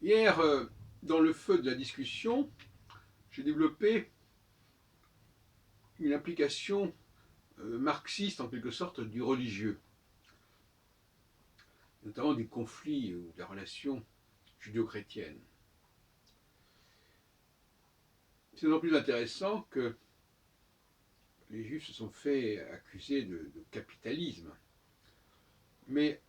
Hier, dans le feu de la discussion, j'ai développé une application marxiste en quelque sorte du religieux, notamment du conflit ou de la relation judéo-chrétienne. C'est d'autant plus intéressant que les Juifs se sont fait accuser de capitalisme. Et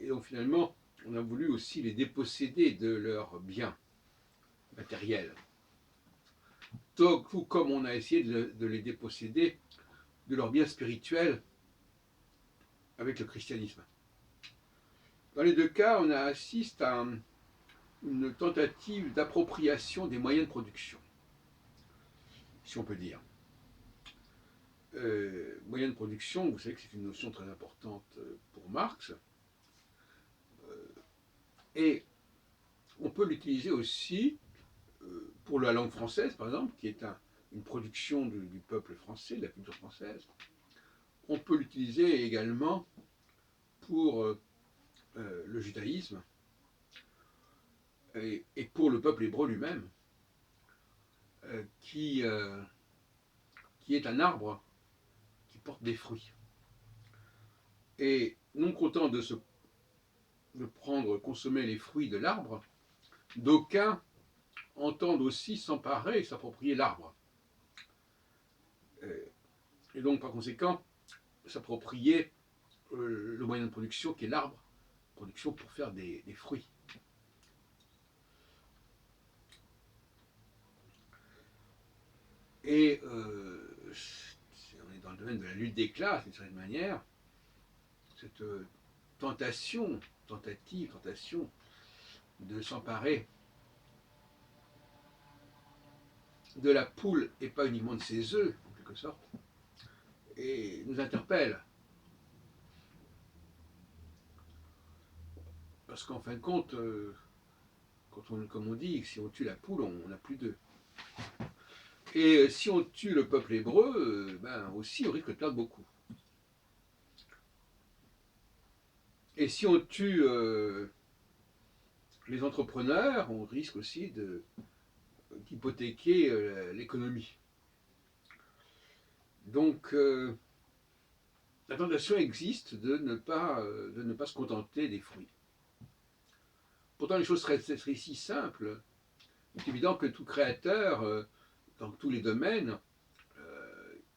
donc finalement, on a voulu aussi les déposséder de leurs biens matériels. Tout comme on a essayé de les déposséder de leurs biens spirituels avec le christianisme. Dans les deux cas, on assiste à une tentative d'appropriation des moyens de production, si on peut dire. Moyens de production, vous savez que c'est une notion très importante pour Marx, et on peut l'utiliser aussi pour la langue française, par exemple, qui est une production du peuple français, de la culture française. On peut l'utiliser également pour le judaïsme et pour le peuple hébreu lui-même, qui est un arbre qui porte des fruits. Et non content de consommer les fruits de l'arbre, d'aucuns entendent aussi s'emparer et s'approprier l'arbre. Et donc, par conséquent, s'approprier le moyen de production qui est l'arbre, production pour faire des fruits. Et on est dans le domaine de la lutte des classes, d'une certaine manière, cette tentation de s'emparer de la poule et pas uniquement de ses œufs, en quelque sorte, et nous interpelle. Parce qu'en fin de compte, comme on dit, si on tue la poule, on n'a plus d'œufs. Et si on tue le peuple hébreu, ben aussi on risque de perdre beaucoup. Et si on tue les entrepreneurs, on risque aussi d'hypothéquer l'économie. Donc la tentation existe de ne pas se contenter des fruits. Pourtant les choses seraient si simples. Il est évident que tout créateur, dans tous les domaines,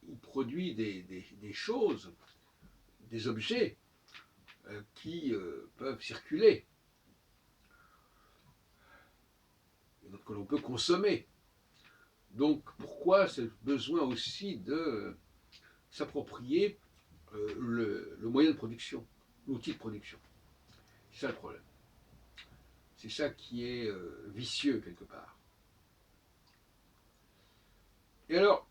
il produit des choses, des objets qui peuvent circuler, que l'on peut consommer. Donc pourquoi ce besoin aussi de s'approprier le moyen de production, l'outil de production? C'est ça le problème. C'est ça qui est vicieux quelque part. Et alors,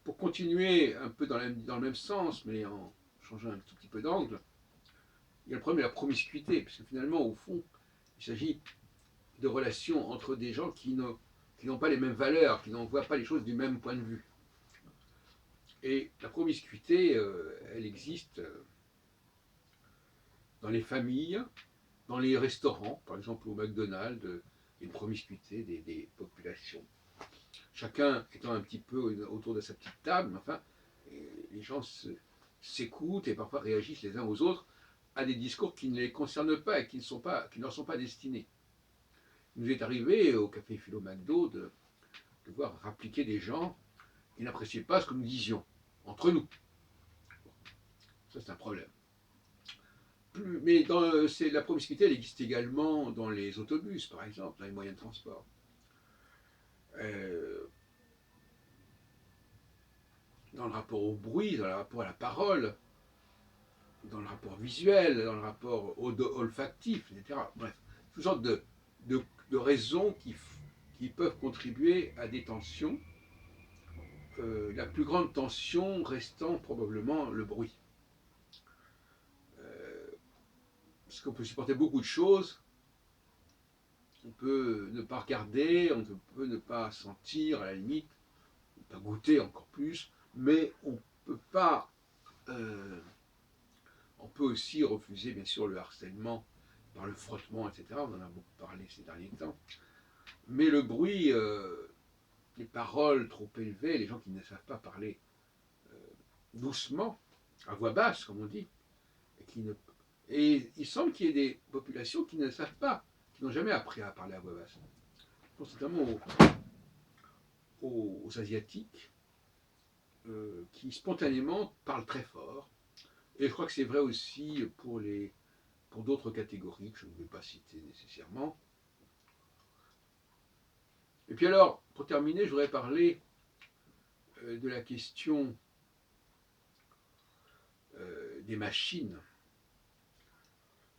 pour continuer un peu dans le même sens, mais en changeant un tout petit peu d'angle, il y a le problème de la promiscuité, puisque finalement, au fond, il s'agit de relations entre des gens qui n'ont pas les mêmes valeurs, qui n'en voient pas les choses du même point de vue. Et la promiscuité, elle existe dans les familles, dans les restaurants, par exemple au McDonald's, il y a une promiscuité des populations. Chacun étant un petit peu autour de sa petite table, mais enfin, les gens s'écoutent et parfois réagissent les uns aux autres à des discours qui ne les concernent pas et qui ne leur sont pas destinés. Il nous est arrivé au Café Philo McDo de voir appliquer des gens qui n'appréciaient pas ce que nous disions, entre nous. Ça, c'est un problème. Mais la promiscuité, elle existe également dans les autobus, par exemple, dans les moyens de transport. Dans le rapport au bruit, dans le rapport à la parole, dans le rapport visuel, dans le rapport olfactif, etc. Bref, toutes sortes de raisons qui peuvent contribuer à des tensions. La plus grande tension restant probablement le bruit. Parce qu'on peut supporter beaucoup de choses, on peut ne pas regarder, on peut ne pas sentir à la limite, ne pas goûter encore plus, mais on peut pas. On peut aussi refuser bien sûr le harcèlement par le frottement, etc. On en a beaucoup parlé ces derniers temps. Mais le bruit, les paroles trop élevées, les gens qui ne savent pas parler doucement, à voix basse, comme on dit, et il semble qu'il y ait des populations qui ne savent pas, qui n'ont jamais appris à parler à voix basse. Je pense notamment aux Asiatiques, qui spontanément parlent très fort. Et je crois que c'est vrai aussi pour d'autres catégories que je ne vais pas citer nécessairement. Et puis alors, pour terminer, je voudrais parler de la question des machines.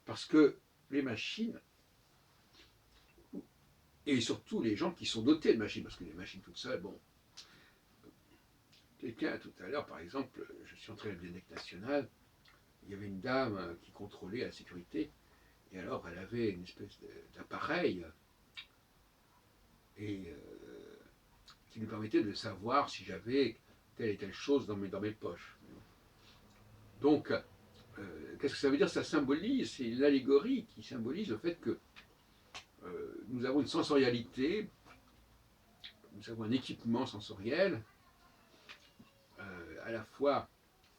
Parce que les machines, et surtout les gens qui sont dotés de machines, parce que les machines toutes seules, bon. Quelqu'un tout à l'heure, par exemple, je suis entré à la Bibliothèque nationale, il y avait une dame qui contrôlait la sécurité, et alors elle avait une espèce d'appareil et qui lui permettait de savoir si j'avais telle et telle chose dans mes poches. Donc, qu'est-ce que ça veut dire? Ça symbolise, c'est l'allégorie qui symbolise le fait que nous avons une sensorialité, nous avons un équipement sensoriel, à la fois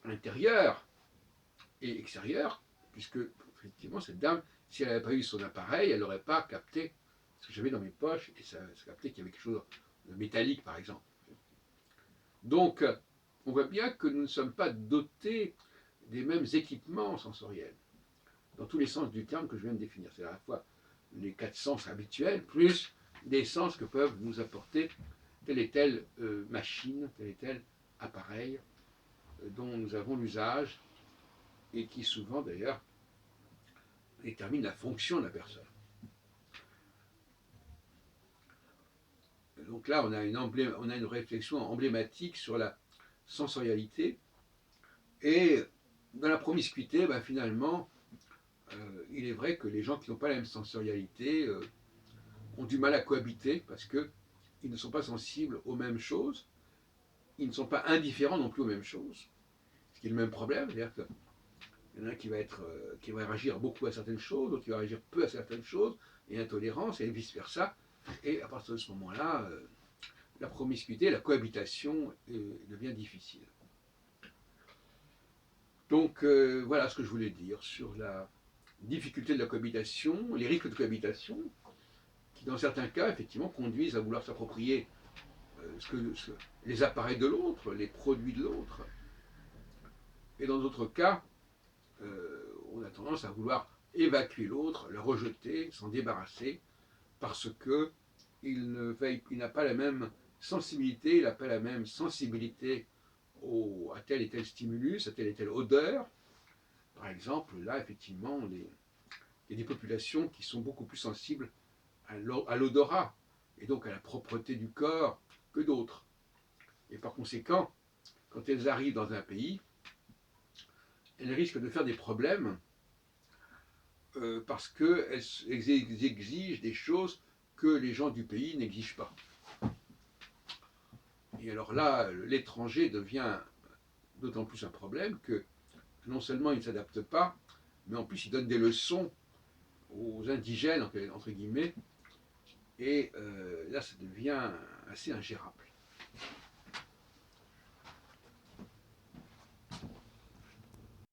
intérieur et extérieur, puisque effectivement cette dame, si elle n'avait pas eu son appareil, elle n'aurait pas capté ce que j'avais dans mes poches, et ça captait qu'il y avait quelque chose de métallique par exemple. Donc on voit bien que nous ne sommes pas dotés des mêmes équipements sensoriels, dans tous les sens du terme que je viens de définir. C'est à la fois les 4 sens habituels, plus des sens que peuvent nous apporter telle et telle machine, tel et tel appareil dont nous avons l'usage, et qui souvent d'ailleurs détermine la fonction de la personne. Donc là, on a une réflexion emblématique sur la sensorialité, et dans la promiscuité, finalement, il est vrai que les gens qui n'ont pas la même sensorialité ont du mal à cohabiter, parce qu'ils ne sont pas sensibles aux mêmes choses, ils ne sont pas indifférents non plus aux mêmes choses, ce qui est le même problème, c'est-à-dire qu'il y en a un qui va réagir beaucoup à certaines choses, l'autre qui va réagir peu à certaines choses, et intolérance, et vice-versa. Et à partir de ce moment-là, la promiscuité, la cohabitation devient difficile. Donc voilà ce que je voulais dire sur la difficulté de la cohabitation, les risques de cohabitation, qui dans certains cas, effectivement, conduisent à vouloir s'approprier les appareils de l'autre, les produits de l'autre. Et dans d'autres cas, on a tendance à vouloir évacuer l'autre, le rejeter, s'en débarrasser, parce qu'il n'a pas la même sensibilité, il n'a pas la même sensibilité à tel et tel stimulus, à telle et telle odeur. Par exemple, là, effectivement, il y a des populations qui sont beaucoup plus sensibles à l'odorat, et donc à la propreté du corps, que d'autres. Et par conséquent, quand elles arrivent dans un pays, elles risquent de faire des problèmes parce qu'elles exigent des choses que les gens du pays n'exigent pas. Et alors là, l'étranger devient d'autant plus un problème que non seulement il ne s'adapte pas, mais en plus il donne des leçons aux indigènes, entre guillemets, et là ça devient assez ingérable.